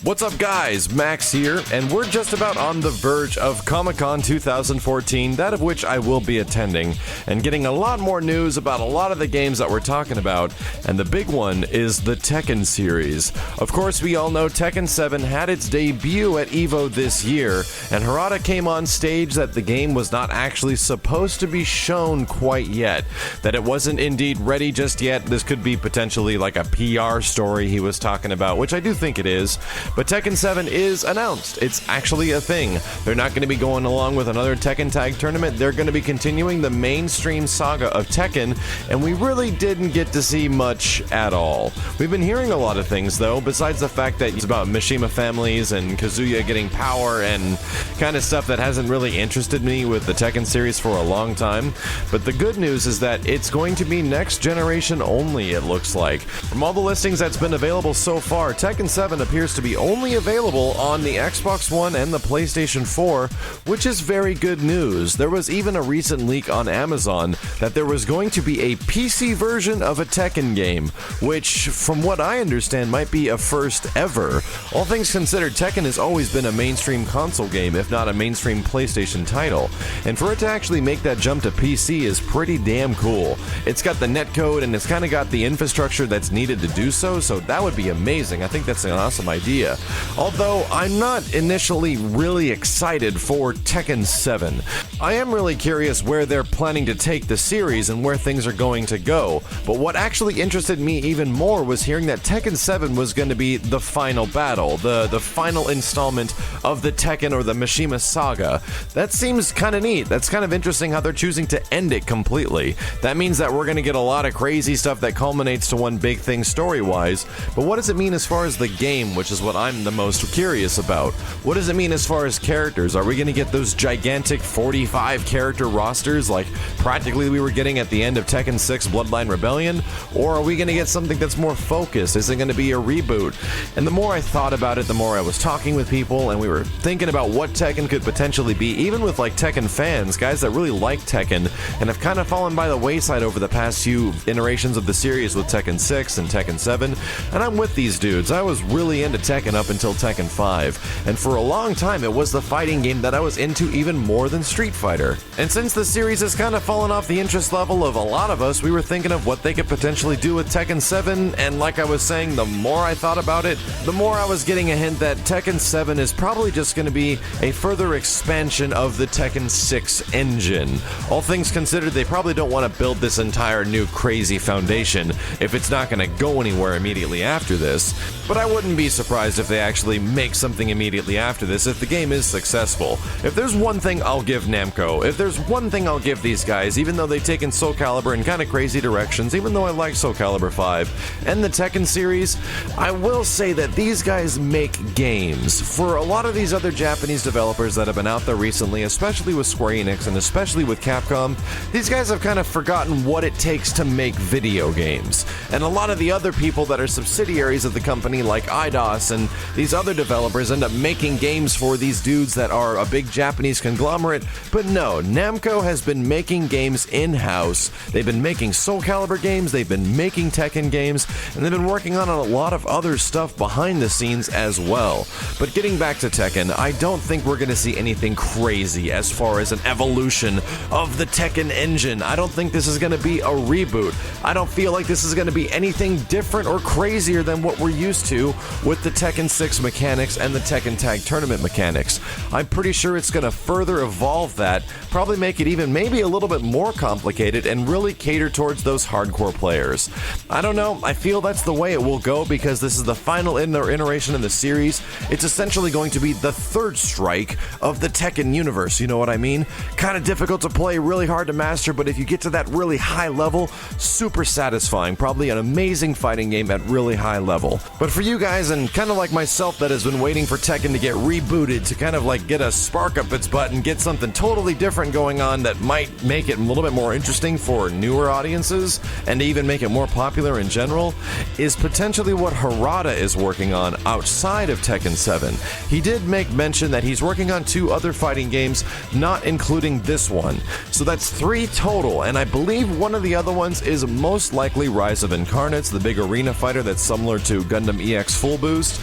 What's up guys, Max here, and we're just about on the verge of Comic-Con 2014, that of which I will be attending, and getting a lot more news about a lot of the games that we're talking about, and the big one is the Tekken series. Of course, we all know Tekken 7 had its debut at EVO this year, and Harada came on stage that the game was not actually supposed to be shown quite yet, that it wasn't indeed ready just yet. This could be potentially like a PR story he was talking about, which I do think it is. But Tekken 7 is announced. It's actually a thing. They're not going to be going along with another Tekken Tag Tournament. They're going to be continuing the mainstream saga of Tekken, and we really didn't get to see much at all. We've been hearing a lot of things, though, besides the fact that it's about Mishima families and Kazuya getting power and kind of stuff that hasn't really interested me with the Tekken series for a long time. But the good news is that it's going to be next generation only, it looks like. From all the listings that's been available so far, Tekken 7 appears to be only available on the Xbox One and the PlayStation 4, which is very good news. There was even a recent leak on Amazon that there was going to be a PC version of a Tekken game, which, from what I understand, might be a first ever. All things considered, Tekken has always been a mainstream console game, if not a mainstream PlayStation title, and for it to actually make that jump to PC is pretty damn cool. It's got the netcode and it's kind of got the infrastructure that's needed to do so that would be amazing. I think that's an awesome idea. Although I'm not initially really excited for Tekken 7. I am really curious where they're planning to take the series and where things are going to go, but what actually interested me even more was hearing that Tekken 7 was going to be the final battle, the final installment of the Tekken or the Mishima saga. That seems kind of neat. That's kind of interesting how they're choosing to end it completely. That means that we're going to get a lot of crazy stuff that culminates to one big thing story-wise, but what does it mean as far as the game, which is what I'm the most curious about? What does it mean as far as characters? Are we going to get those gigantic 45 character rosters like practically we were getting at the end of Tekken 6 Bloodline Rebellion? Or are we going to get something that's more focused? Is it going to be a reboot? And the more I thought about it, the more I was talking with people and we were thinking about what Tekken could potentially be, even with like Tekken fans, guys that really like Tekken and have kind of fallen by the wayside over the past few iterations of the series with Tekken 6 and Tekken 7, and I'm with these dudes. I was really into Tekken up until Tekken 5, and for a long time it was the fighting game that I was into even more than Street Fighter. And since the series has kind of fallen off the interest level of a lot of us, we were thinking of what they could potentially do with Tekken 7, and like I was saying, the more I thought about it, the more I was getting a hint that Tekken 7 is probably just going to be a further expansion of the Tekken 6 engine. All things considered, they probably don't want to build this entire new crazy foundation if it's not going to go anywhere immediately after this, but I wouldn't be surprised if they actually make something immediately after this if the game is successful. If there's one thing I'll give Namco, if there's one thing I'll give these guys, even though they've taken Soulcalibur in kind of crazy directions, even though I like Soulcalibur 5 and the Tekken series, I will say that these guys make games. For a lot of these other Japanese developers that have been out there recently, especially with Square Enix and especially with Capcom, these guys have kind of forgotten what it takes to make video games. And a lot of the other people that are subsidiaries of the company like IDOS and these other developers end up making games for these dudes that are a big Japanese conglomerate, but no, Namco has been making games in-house. They've been making Soulcalibur games, they've been making Tekken games, and they've been working on a lot of other stuff behind the scenes as well. But getting back to Tekken, I don't think we're going to see anything crazy as far as an evolution of the Tekken engine. I don't think this is going to be a reboot. I don't feel like this is going to be anything different or crazier than what we're used to with the Tekken 6 mechanics and the Tekken Tag Tournament mechanics. I'm pretty sure it's going to further evolve that, probably make it even maybe a little bit more complicated and really cater towards those hardcore players. I don't know, I feel that's the way it will go because this is the final iteration in the series. It's essentially going to be the third strike of the Tekken universe, you know what I mean? Kind of difficult to play, really hard to master, but if you get to that really high level, super satisfying. Probably an amazing fighting game at really high level. But for you guys, and kind of like myself that has been waiting for Tekken to get rebooted to kind of like get a spark up its butt and get something totally different going on that might make it a little bit more interesting for newer audiences and even make it more popular in general, is potentially what Harada is working on outside of Tekken 7. He did make mention that he's working on 2 other fighting games, not including this one. So that's 3 total, and I believe one of the other ones is most likely Rise of Incarnates, the big arena fighter that's similar to Gundam EX Full Boost.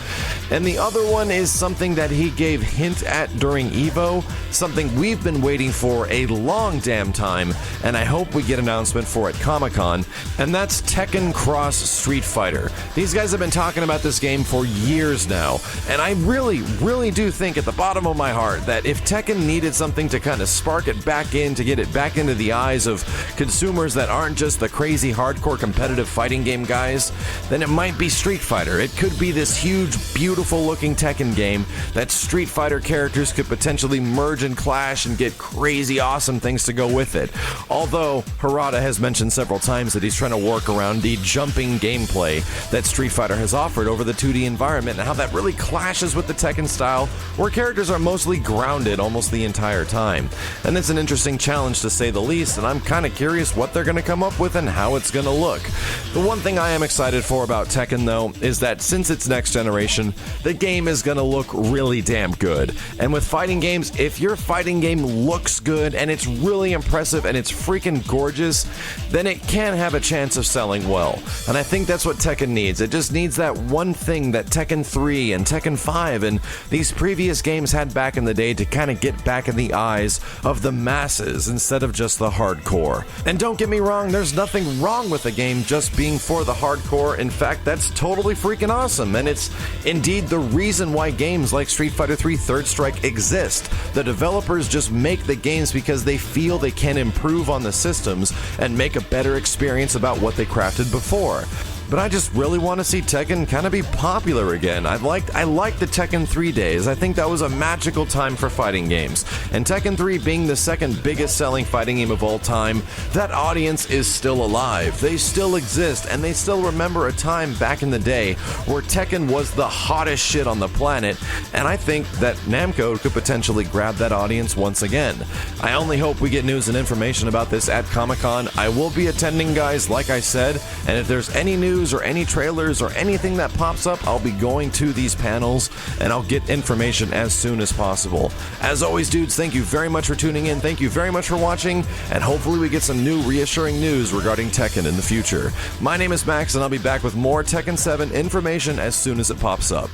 And the other one is something that he gave hint at during EVO, something we've been waiting for a long damn time, and I hope we get an announcement for at Comic-Con, and that's Tekken Cross Street Fighter. These guys have been talking about this game for years now, and I really do think at the bottom of my heart that if Tekken needed something to kind of spark it back in, to get it back into the eyes of consumers that aren't just the crazy hardcore competitive fighting game guys, then it might be Street Fighter. It could be this huge, beautiful looking Tekken game that Street Fighter characters could potentially merge and clash and get crazy awesome things to go with it. Although Harada has mentioned several times that he's trying to work around the jumping gameplay that Street Fighter has offered over the 2D environment and how that really clashes with the Tekken style, where characters are mostly grounded almost the entire time. And it's an interesting challenge to say the least, and I'm kind of curious what they're going to come up with and how it's going to look. The one thing I am excited for about Tekken, though, is that since it's next generation, the game is going to look really damn good. And with fighting games, if your fighting game looks good and it's really impressive and it's freaking gorgeous, then it can have a chance of selling well. And I think that's what Tekken needs. It just needs that one thing that Tekken 3 and Tekken 5 and these previous games had back in the day to kind of get back in the eyes of the masses instead of just the hardcore. And don't get me wrong, there's nothing wrong with the game just being for the hardcore. In fact, that's totally freaking awesome, and it's indeed the reason why games like Street Fighter 3 Third Strike exist. The developers just make the games because they feel they can improve on the systems and make a better experience about what they crafted before. But I just really want to see Tekken kind of be popular again. I liked the Tekken 3 days. I think that was a magical time for fighting games. And Tekken 3 being the second biggest selling fighting game of all time, that audience is still alive. They still exist, and they still remember a time back in the day where Tekken was the hottest shit on the planet, and I think that Namco could potentially grab that audience once again. I only hope we get news and information about this at Comic-Con. I will be attending, guys, like I said, and if there's any news or any trailers or anything that pops up, I'll be going to these panels and I'll get information as soon as possible. As always, dudes, thank you very much for tuning in. Thank you very much for watching, and hopefully we get some new reassuring news regarding Tekken in the future. My name is Max, and I'll be back with more Tekken 7 information as soon as it pops up.